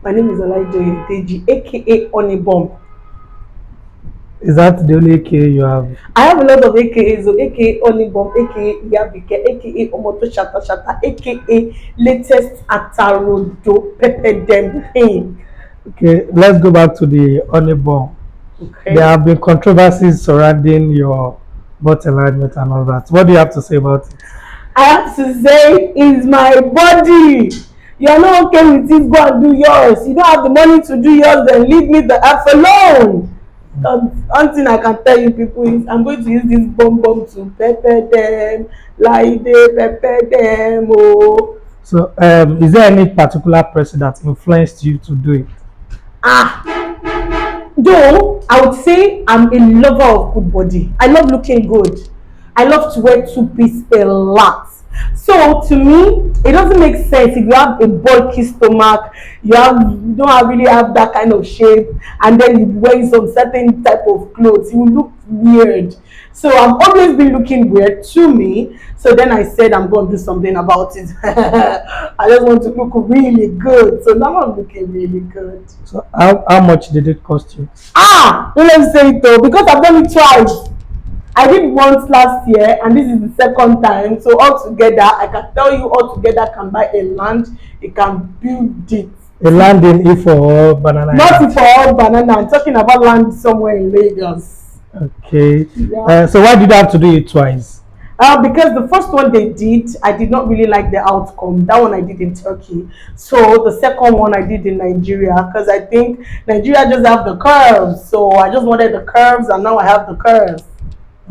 My name is Olaide Oyedeji, aka Honey Bomb. Is that the only AK you have? I have a lot of AKAs, so aka Honey Bomb, aka Iyabike, aka Omoto Shata Shata, aka latest Atarodo Pepe Dem. Okay, let's go back to the honey bomb. There Okay. have been controversies surrounding your butt enlargement and all that. What do you have to say about it? I have to say, it's my body. You are not okay with it, go and do yours. You don't have the money to do yours, then leave me the F alone. One thing I can tell you people is I'm going to use this bomb to pepper them, like they pepper them. Oh, So, is there any particular person that influenced you to do it? ah, though I would say I'm a lover of good body. I love looking good. I love to wear two-piece a lot. So to me, it doesn't make sense if you have a bulky stomach, you don't really have that kind of shape, and then you wear some certain type of clothes, you look weird. So I've always been looking weird to me. So then I said I'm going to do something about it. I just want to look really good. So now I'm looking really good. So, how much did it cost you? Don't let me say it though, because I've done it twice. I did once last year, and this is the second time. So altogether, I can tell you, altogether can buy a land, it can build it. A land in Ifo or Banana Not Island? for all banana. I'm talking about land somewhere in Lagos. Okay. Yeah. So, why did you have to do it twice? Because the first one they did, I did not really like the outcome. That one I did in Turkey. So the second one I did in Nigeria, because I think Nigeria just have the curves. So I just wanted the curves, and now I have the curves.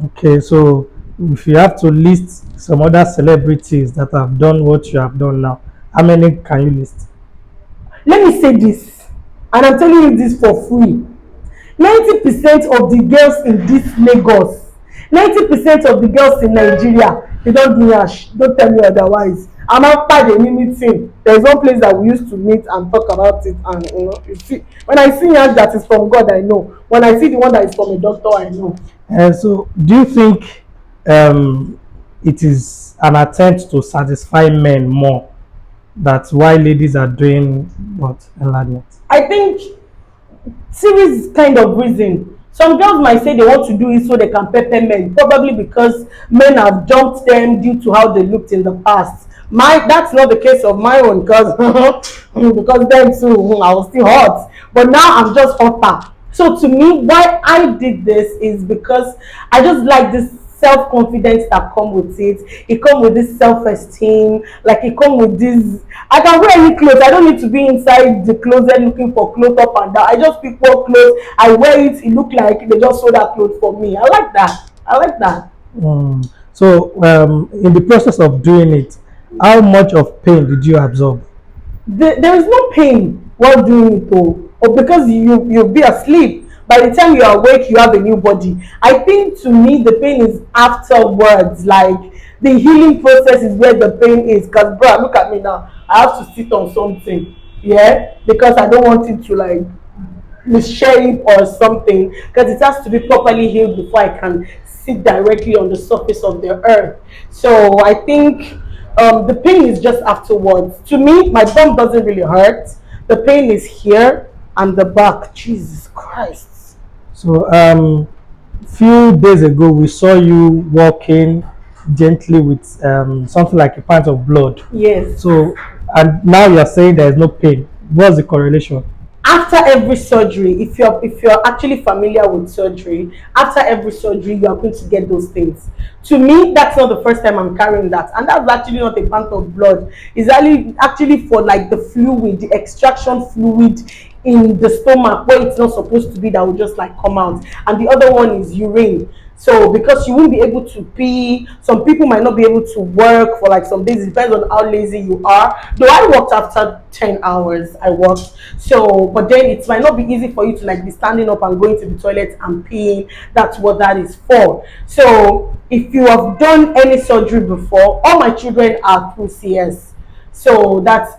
Okay, so if you have to list some other celebrities that have done what you have done now, how many can you list? Let me say this, and I'm telling you this for free. 90% of the girls in this Lagos, 90% of the girls in Nigeria, they don't do yash. Don't tell me otherwise. I'm after the meeting. There is one place that we used to meet and talk about it, and you see, when I see yash that is from God, I know. When I see the one that is from a doctor, I know. So, do you think um, it is an attempt to satisfy men more? That's why ladies are doing what enlargement. I think series kind of reason. Some girls might say they want to do it so they can pepper men, probably because men have dumped them due to how they looked in the past. That's not the case of my own, because because then too I was still hot, but now I'm just hotter. So to me, why I did this is because I just like this self-confidence that come with it. It come with this self-esteem, like it come with this. I can wear any clothes. I don't need to be inside the closet looking for clothes up and down. I just pick one clothes, I wear it, it look like they just sew that clothes for me. I like that. I like that. So, in the process of doing it, how much of pain did you absorb? There is no pain while doing it though, or because you'll be asleep. By the time you are awake, you have a new body. I think to me the pain is afterwards. Like the healing process is where the pain is. Cause bro, look at me now. I have to sit on something. Yeah, because I don't want it to like misshape or something. Because it has to be properly healed before I can sit directly on the surface of the earth. So I think the pain is just afterwards. To me, my bum doesn't really hurt. The pain is here and the back. Jesus Christ. So, few days ago, we saw you walking gently with something like a pint of blood. Yes. So, and now you're saying there is no pain. What's the correlation? After every surgery, if you're actually familiar with surgery, after every surgery you are going to get those things. To me, that's not the first time I'm carrying that, and that's actually not a pint of blood. It's actually for like the fluid, the extraction fluid in the stomach where it's not supposed to be, that will just like come out. And the other one is urine. So because you won't be able to pee, some people might not be able to work for like some days. It depends on how lazy you are. Though I worked after 10 hours, I worked. So, but then it might not be easy for you to like be standing up and going to the toilet and peeing. That's what that is for. So if you have done any surgery before, all my children are through CS. So that's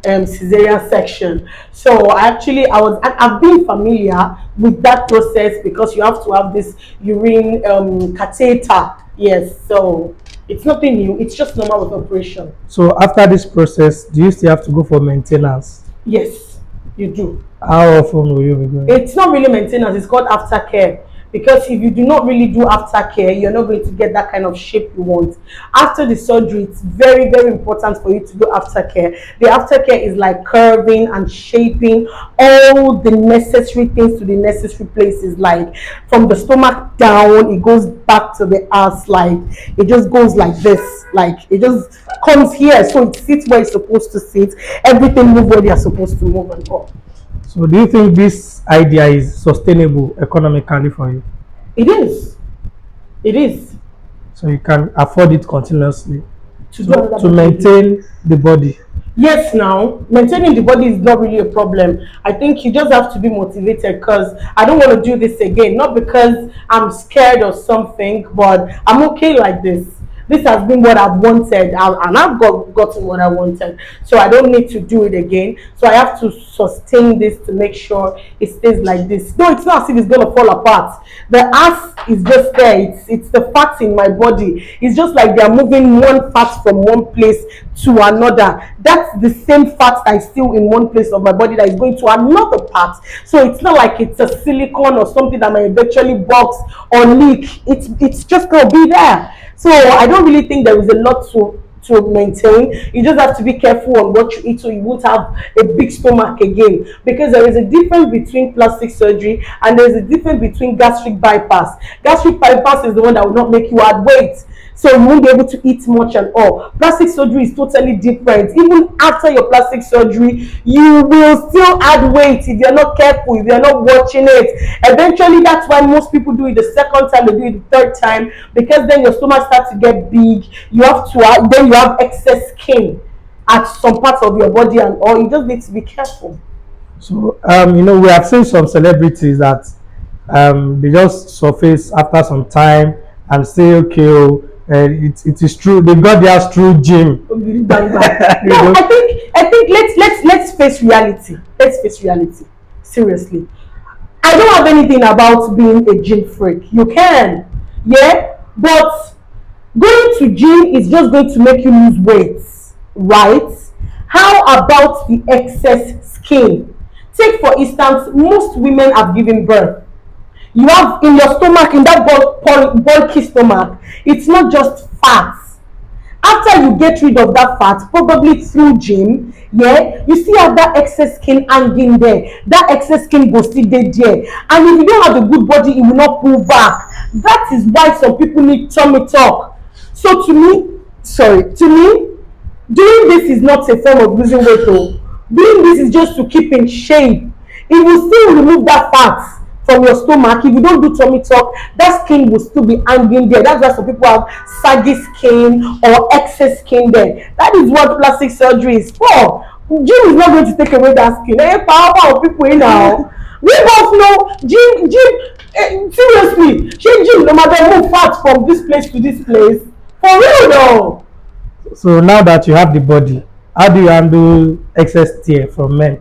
cesarean section. So I've been familiar with that process, because you have to have this urine catheter. Yes, so it's nothing new, it's just normal with operation. So, after this process, do you still have to go for maintenance? Yes, you do. How often will you be going? It's not really maintenance, it's called aftercare. Because if you do not really do aftercare, you're not going to get that kind of shape you want. After the surgery, it's very, very important for you to do aftercare. The aftercare is like curving and shaping all the necessary things to the necessary places. Like from the stomach down, it goes back to the ass, like it just goes like this. Like it just comes here, so it sits where it's supposed to sit. Everything move where they're supposed to move and all. So do you think this idea is sustainable economically for you? It is. It is. So you can afford it continuously To do another to body. maintain the body. Yes, now maintaining the body is not really a problem. I think you just have to be motivated because I don't want to do this again. Not because I'm scared or something, but I'm okay like this. This has been what I've wanted, and I've gotten what I wanted. So I don't need to do it again. So I have to sustain this to make sure it stays like this. No, it's not as if it's gonna fall apart. The ass is just there. It's the fat in my body. It's just like they are moving one fat from one place to another. That's the same fat that is still in one place of my body that is going to another part. So it's not like it's a silicone or something that might eventually box or leak. It's just gonna be there. So I don't really think there is a lot to maintain. You just have to be careful on what you eat so you won't have a big stomach again. Because there is a difference between plastic surgery and there is a difference between gastric bypass. Gastric bypass is the one that will not make you add weight. So you won't be able to eat much and all. Plastic surgery is totally different. Even after your plastic surgery, you will still add weight if you're not careful, if you're not watching it. Eventually, that's why most people do it the second time, they do it the third time, because then your stomach starts to get big. You have to then you have excess skin at some parts of your body and all. You just need to be careful. So we have seen some celebrities that they just surface after some time and say, okay, oh, it is true. They got theirs through gym. Bang, bang. You No, know? I think let's face reality. Let's face reality. Seriously. I don't have anything about being a gym freak. You can, yeah, but going to gym is just going to make you lose weight, right? How about the excess skin? Take for instance, most women have given birth. You have in your stomach, in that bulky stomach, it's not just fat. After you get rid of that fat, probably through gym, yeah, you still have that excess skin hanging there. That excess skin go still dey there, and if you don't have a good body, it will not pull back. That is why some people need tummy tuck. So to me, sorry, to me, doing this is not a form of losing weight. Oh, doing this is just to keep in shape. It will still remove that fat from your stomach. If you don't do tummy tuck, that skin will still be hanging there. That's why some people have saggy skin or excess skin there. That is what plastic surgery is for. Gym is not going to take away that skin. Hey, power people in now. We both know seriously, gym no matter move fat from this place to this place. For real though. So now that you have the body, how do you handle excess tear from men?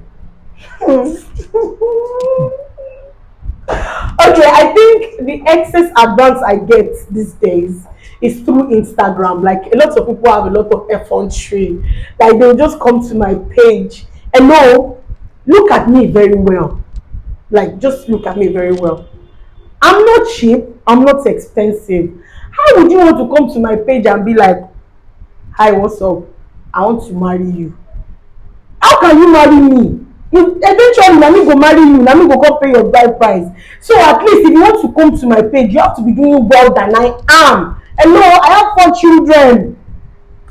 Okay, I think the excess advance I get these days is through Instagram. Like a lot of people have a lot of effrontery. Like they'll just come to my page and no, look at me very well. Like just look at me very well. I'm not cheap, I'm not expensive. How would you want to come to my page and be like, hi, what's up? I want to marry you. How can you marry me? If eventually na me go marry you, na me go come pay your bride price. So at least if you want to come to my page, you have to be doing well than I am. Hello, I have 4 children.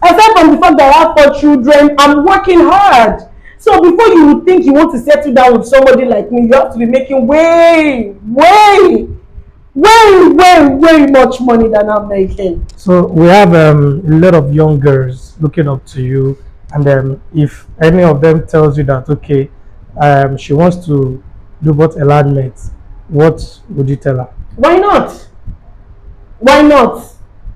Aside from the fact that I have 4 children, I'm working hard. So before you would think you want to settle down with somebody like me, you have to be making way much money than I'm making. So we have a lot of young girls looking up to you, and if any of them tells you that okay, she wants to do Bvtt enlargement, what would you tell her? Why not? Why not?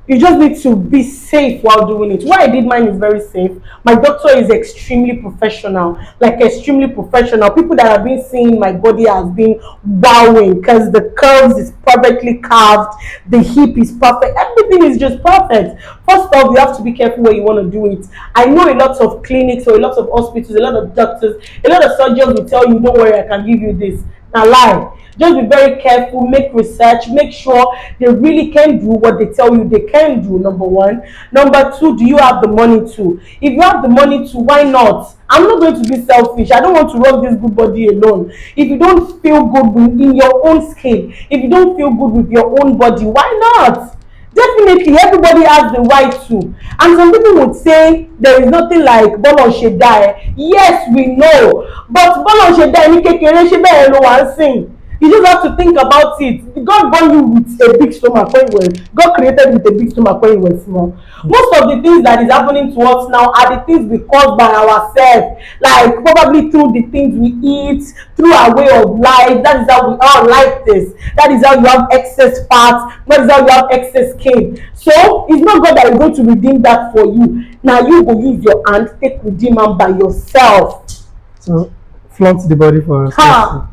You just need to be safe while doing it. Why I did mine is very safe. My doctor is extremely professional, like extremely professional. People that have been seeing my body has been wowing because the curves is perfectly carved, the hip is perfect, everything is just perfect. First off, you have to be careful where you want to do it. I know a lot of clinics or a lot of hospitals, a lot of doctors, a lot of surgeons will tell you, don't worry, I can give you this. Now lie. Just be very careful, make research, make sure they really can do what they tell you they can do, number one. Number two, do you have the money to? If you have the money to, why not? I'm not going to be selfish. I don't want to run this good body alone. If you don't feel good in your own skin, if you don't feel good with your own body, why not? Definitely, everybody has the right to. And some people would say there is nothing like bọ́lọ̀ ṣe dá ẹ. Yes, we know. But bọ́lọ̀ ṣe dá ẹ ní kékeré ṣé bẹ́ẹ̀ ló wá ń sìn. You just have to think about it. God born you with a big stomach when you were. God created with a big stomach when you were small. Most of the things that is happening to us now are the things we caused by ourselves. Like probably through the things we eat, through our way of life. That is how we are like this. That is how you have excess fat. That is how you have excess skin. So it's not God that is going to redeem that for you. Now you go use your hand, take redeem am by yourself. So flaunt the body for us. Ha!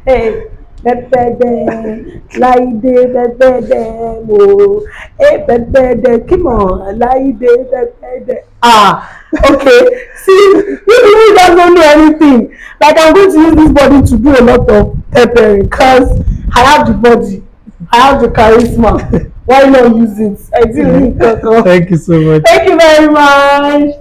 Hey. Bvtt, Olaide, Bvtt, oh, hey, Bvtt, come on, Olaide, Bvtt. Ah, okay. See, you don't know anything. Like I'm going to use this body to do a lot of peppering because I have the body, I have the charisma. Why not use it? I didn't. Thank you so much. Thank you very much.